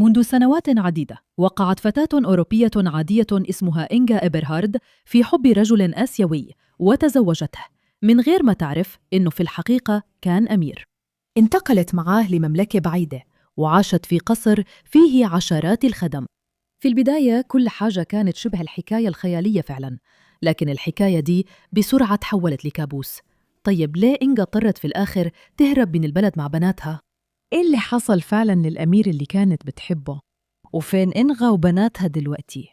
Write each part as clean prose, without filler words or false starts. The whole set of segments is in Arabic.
منذ سنوات عديدة وقعت فتاة أوروبية عادية اسمها إنجا إبرهارد في حب رجل آسيوي وتزوجته من غير ما تعرف إنه في الحقيقة كان أمير. انتقلت معاه لمملكة بعيدة وعاشت في قصر فيه عشرات الخدم. في البداية كل حاجة كانت شبه الحكاية الخيالية فعلاً، لكن الحكاية دي بسرعة تحولت لكابوس. طيب ليه إنجا اضطرت في الآخر تهرب من البلد مع بناتها؟ إيه اللي حصل فعلاً للأمير اللي كانت بتحبه؟ وفين إنغا وبناتها دلوقتي؟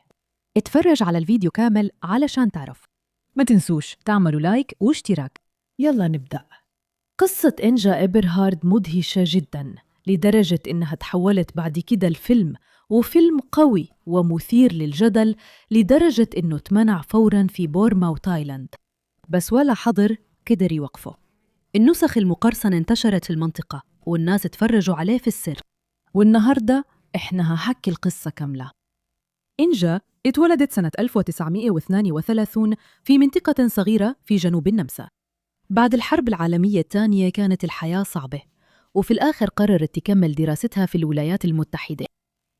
اتفرج على الفيديو كامل علشان تعرف. ما تنسوش تعملوا لايك واشتراك. يلا نبدأ. قصة إنجا إبرهارد مدهشة جداً لدرجة إنها تحولت بعد كده الفيلم، وفيلم قوي ومثير للجدل لدرجة إنه اتمنع فوراً في بورما وتايلاند، بس ولا حظر قدر يوقفه. النسخ المقرصنة انتشرت في المنطقة والناس اتفرجوا عليه في السر، والنهاردة إحنا هحكي القصة كاملة. إنجا اتولدت سنة 1932 في منطقة صغيرة في جنوب النمسا. بعد الحرب العالمية الثانية كانت الحياة صعبة، وفي الآخر قررت تكمل دراستها في الولايات المتحدة.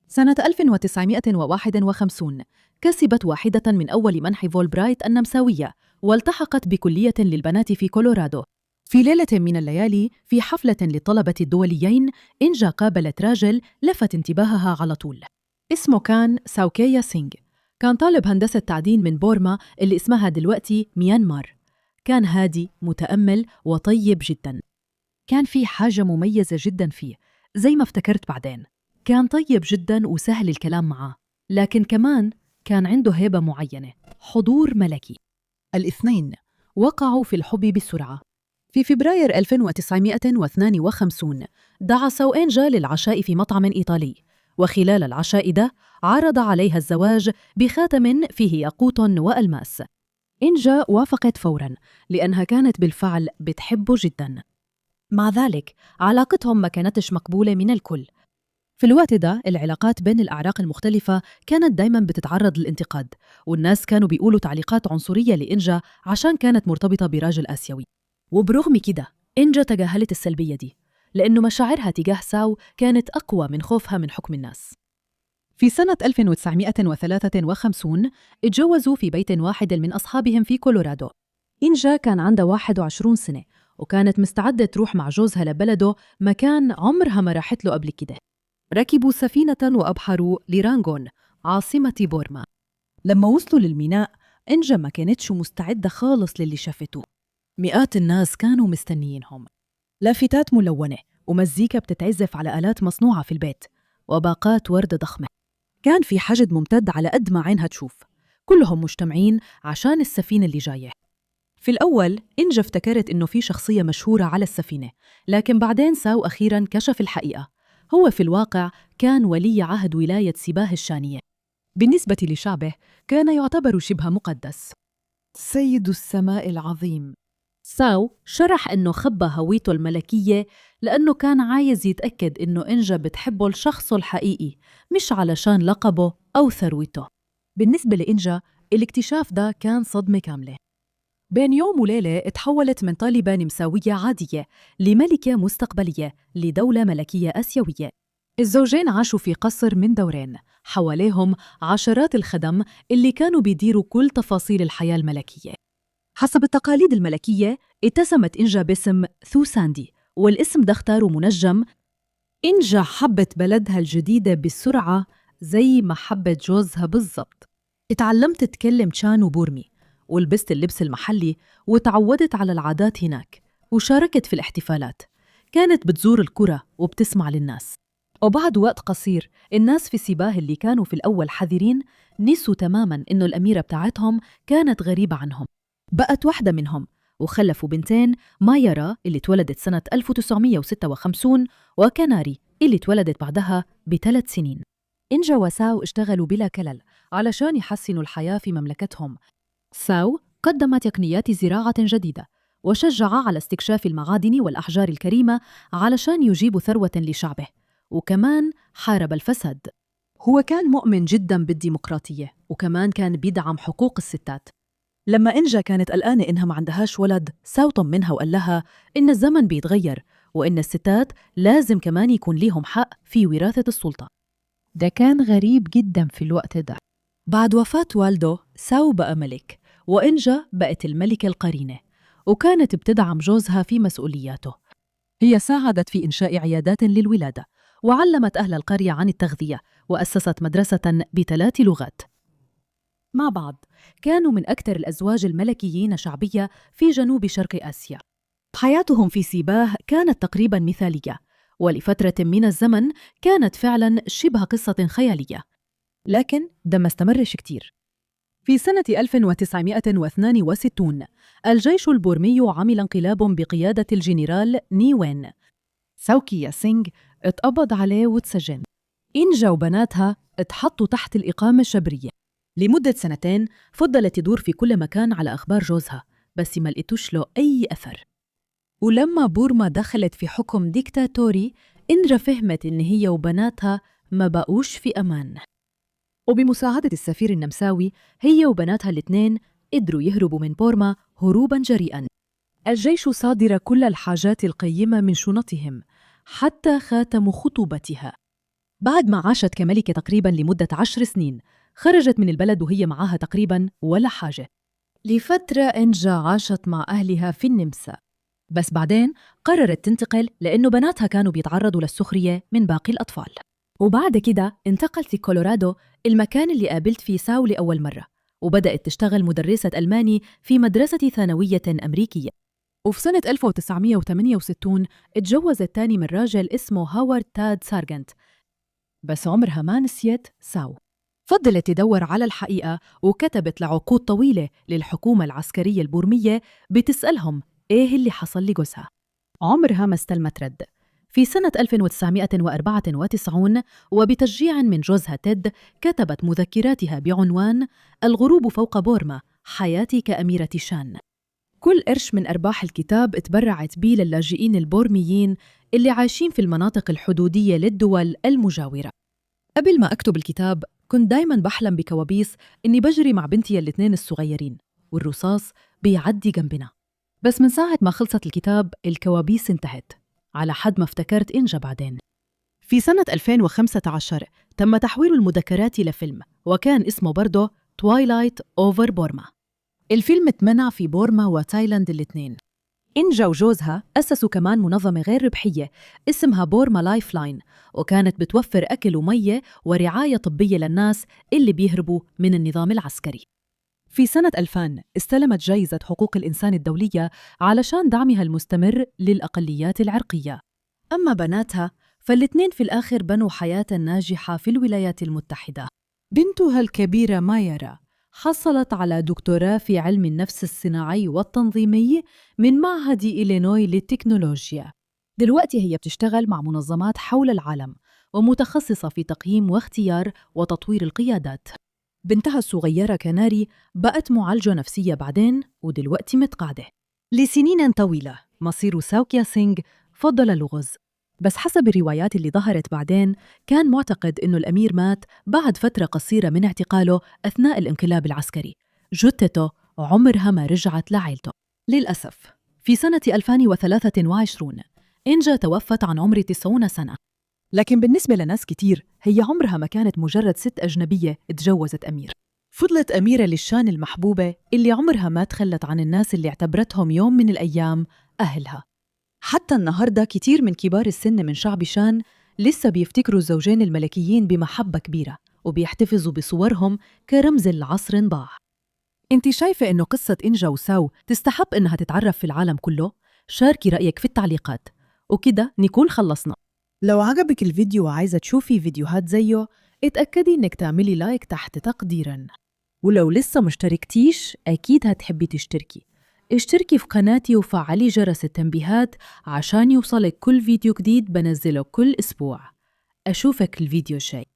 سنة 1951 كسبت واحدة من أول منح فولبرايت النمساوية والتحقت بكلية للبنات في كولورادو. في ليلة من الليالي في حفلة للطلبة الدوليين، إنجا قابلت راجل لفت انتباهها على طول. اسمه كان ساوكيا سينغ، كان طالب هندسة تعدين من بورما اللي اسمها دلوقتي ميانمار. كان هادي متأمل وطيب جدا. كان في حاجة مميزة جدا فيه زي ما افتكرت بعدين، كان طيب جدا وسهل الكلام معاه، لكن كمان كان عنده هيبة معينة، حضور ملكي. الاثنين وقعوا في الحب بسرعة. في فبراير 1952 دعا ساو إنجا للعشاء في مطعم إيطالي، وخلال العشاء ده عرض عليها الزواج بخاتم فيه ياقوت وألماس. إنجا وافقت فوراً لأنها كانت بالفعل بتحبه جداً. مع ذلك علاقتهم ما كانتش مقبولة من الكل. في الوقت ده العلاقات بين الأعراق المختلفة كانت دايماً بتتعرض للانتقاد، والناس كانوا بيقولوا تعليقات عنصرية لإنجا عشان كانت مرتبطة براجل آسيوي. وبرغم كده إنجا تجاهلت السلبية دي، لأنه مشاعرها تجاه ساو كانت أقوى من خوفها من حكم الناس. في سنة 1953 اتجوزوا في بيت واحد من أصحابهم في كولورادو. إنجا كان عندها 21 سنة وكانت مستعدة تروح مع جوزها لبلده مكان عمرها ما راحت له قبل كده. ركبوا سفينة وأبحروا لرانغون عاصمة بورما. لما وصلوا للميناء إنجا ما كانتش مستعدة خالص للي شافته. مئات الناس كانوا مستنيينهم، لافتات ملونة ومزيكا بتتعزف على آلات مصنوعة في البيت وباقات ورد ضخمة. كان في حشد ممتد على قد ما عينها تشوف، كلهم مجتمعين عشان السفينة اللي جاية. في الأول إنجا افتكرت إنه في شخصية مشهورة على السفينة، لكن بعدين ساو أخيراً كشف الحقيقة. هو في الواقع كان ولي عهد ولاية سيباه الشانية. بالنسبة لشعبه كان يعتبر شبه مقدس، سيد السماء العظيم. ساو شرح إنه خبى هويته الملكية لأنه كان عايز يتأكد إنه إنجا بتحبه لشخصه الحقيقي، مش علشان لقبه أو ثروته. بالنسبة لإنجا الاكتشاف ده كان صدمة كاملة. بين يوم وليلة اتحولت من طالبة نمساوية عادية لملكة مستقبلية لدولة ملكية آسيوية. الزوجين عاشوا في قصر من دورين، حواليهم عشرات الخدم اللي كانوا بيديروا كل تفاصيل الحياة الملكية. حسب التقاليد الملكية اتسمت إنجا باسم ثوساندي، والاسم ده اختاره منجم. إنجا حبت بلدها الجديدة بسرعة زي ما حبت جوزها بالضبط. اتعلمت تتكلم تشانو بورمي ولبست اللبس المحلي وتعودت على العادات هناك، وشاركت في الاحتفالات. كانت بتزور القرى وبتسمع للناس. وبعد وقت قصير الناس في سيباه اللي كانوا في الأول حذرين نسوا تماماً إنه الأميرة بتاعتهم كانت غريبة عنهم. بقت واحدة منهم وخلفوا بنتين، مايرا اللي اتولدت سنة 1956 وكناري اللي اتولدت بعدها ب3 سنين. إنجا وساو اشتغلوا بلا كلل علشان يحسنوا الحياة في مملكتهم. ساو قدم تقنيات زراعة جديدة وشجع على استكشاف المعادن والأحجار الكريمة علشان يجيب ثروة لشعبه، وكمان حارب الفساد. هو كان مؤمن جدا بالديمقراطية وكمان كان بيدعم حقوق الستات. لما إنجا كانت قلقانة إنها ما عندهاش ولد، ساو طمنها وقال لها إن الزمن بيتغير وإن الستات لازم كمان يكون ليهم حق في وراثة السلطة. ده كان غريب جدا في الوقت ده. بعد وفاة والده ساو بقى ملك، وإنجا بقت الملكة القرينة، وكانت بتدعم جوزها في مسؤولياته. هي ساعدت في إنشاء عيادات للولادة، وعلمت أهل القرية عن التغذية، وأسست مدرسة ب3 لغات. مع بعض كانوا من أكثر الأزواج الملكيين شعبية في جنوب شرق آسيا. حياتهم في سيباه كانت تقريباً مثالية، ولفترة من الزمن كانت فعلاً شبه قصة خيالية، لكن ده ما استمرش كتير. في سنة 1962 الجيش البورمي عمل انقلاب بقيادة الجنرال نيوين. ساوكيا سينغ اتقبض عليه واتسجن. إنجا وبناتها اتحطوا تحت الإقامة الشبرية. لمدة 2 فضلت تدور في كل مكان على أخبار جوزها، بس ما لقيتوش له أي أثر. ولما بورما دخلت في حكم ديكتاتوري، إنجا فهمت إن هي وبناتها ما بقوش في أمان، وبمساعدة السفير النمساوي هي وبناتها الاثنين قدروا يهربوا من بورما هروباً جريئاً. الجيش صادر كل الحاجات القيمة من شنطهم، حتى خاتم خطوبتها. بعد ما عاشت كملكة تقريباً لمدة 10 سنين، خرجت من البلد وهي معاها تقريباً ولا حاجة. لفترة إنجا عاشت مع أهلها في النمسا، بس بعدين قررت تنتقل لأنه بناتها كانوا بيتعرضوا للسخرية من باقي الأطفال. وبعد كده انتقلت لكولورادو، المكان اللي قابلت فيه ساو لأول مرة، وبدأت تشتغل مدرسة ألماني في مدرسة ثانوية أمريكية. وفي سنة 1968 اتجوزت تاني من راجل اسمه هاوارد تاد سارجنت، بس عمرها ما نسيت ساو. فضلت تدور على الحقيقة، وكتبت لعقود طويلة للحكومة العسكرية البورمية بتسألهم إيه اللي حصل لجوزها. عمرها ما استلمت رد. في سنة 1994 وبتشجيع من جوزها تيد، كتبت مذكراتها بعنوان الغروب فوق بورما، حياتي كأميرة شان. كل قرش من أرباح الكتاب اتبرعت بيه للاجئين البورميين اللي عايشين في المناطق الحدودية للدول المجاورة. قبل ما أكتب الكتاب كنت دايماً بحلم بكوابيس إني بجري مع بنتي الاثنين الصغيرين والرصاص بيعدي جنبنا. بس من ساعة ما خلصت الكتاب الكوابيس انتهت، على حد ما افتكرت إنجا بعدين. في سنة 2015 تم تحويل المذكرات لفيلم، وكان اسمه برضه تويلايت أوفر بورما. الفيلم اتمنع في بورما وتايلاند الاثنين. إنجا وجوزها أسسوا كمان منظمة غير ربحية اسمها بورما لايف لاين، وكانت بتوفر أكل ومية ورعاية طبية للناس اللي بيهربوا من النظام العسكري. في سنة 2000 استلمت جائزة حقوق الإنسان الدولية علشان دعمها المستمر للأقليات العرقية. أما بناتها فالاثنين في الآخر بنوا حياة ناجحة في الولايات المتحدة. بنتها الكبيرة مايرا حصلت على دكتوراه في علم النفس الصناعي والتنظيمي من معهد إلينوي للتكنولوجيا. دلوقتي هي بتشتغل مع منظمات حول العالم ومتخصصة في تقييم واختيار وتطوير القيادات. بنتها الصغيرة كناري بقت معالجة نفسية بعدين، ودلوقتي متقاعدة. لسنين طويلة مصير ساوكيا سينغ فضل اللغز، بس حسب الروايات اللي ظهرت بعدين كان معتقد إنه الأمير مات بعد فترة قصيرة من اعتقاله أثناء الانقلاب العسكري. جثته عمرها ما رجعت لعائلته. للأسف في سنة 2023 إنجا توفت عن عمر 90 سنة، لكن بالنسبة لناس كتير هي عمرها ما كانت مجرد ست أجنبية اتجوزت أمير. فضلت أميرة للشان المحبوبة اللي عمرها ما تخلت عن الناس اللي اعتبرتهم يوم من الأيام أهلها. حتى النهاردة كتير من كبار السن من شعب شان لسه بيفتكروا الزوجين الملكيين بمحبة كبيرة، وبيحتفظوا بصورهم كرمز العصر انضاع. انت شايفة إنه قصة إنجا وساو تستحق إنها تتعرف في العالم كله؟ شاركي رأيك في التعليقات، وكده نكون خلصنا. لو عجبك الفيديو وعايزة تشوفي فيديوهات زيه، اتأكدي إنك تعملي لايك تحت تقديراً. ولو لسه مشتركتيش أكيد هتحبي تشتركي. اشتركي في قناتي وفعلي جرس التنبيهات عشان يوصلك كل فيديو جديد بنزله كل أسبوع. أشوفك الفيديو الجاي.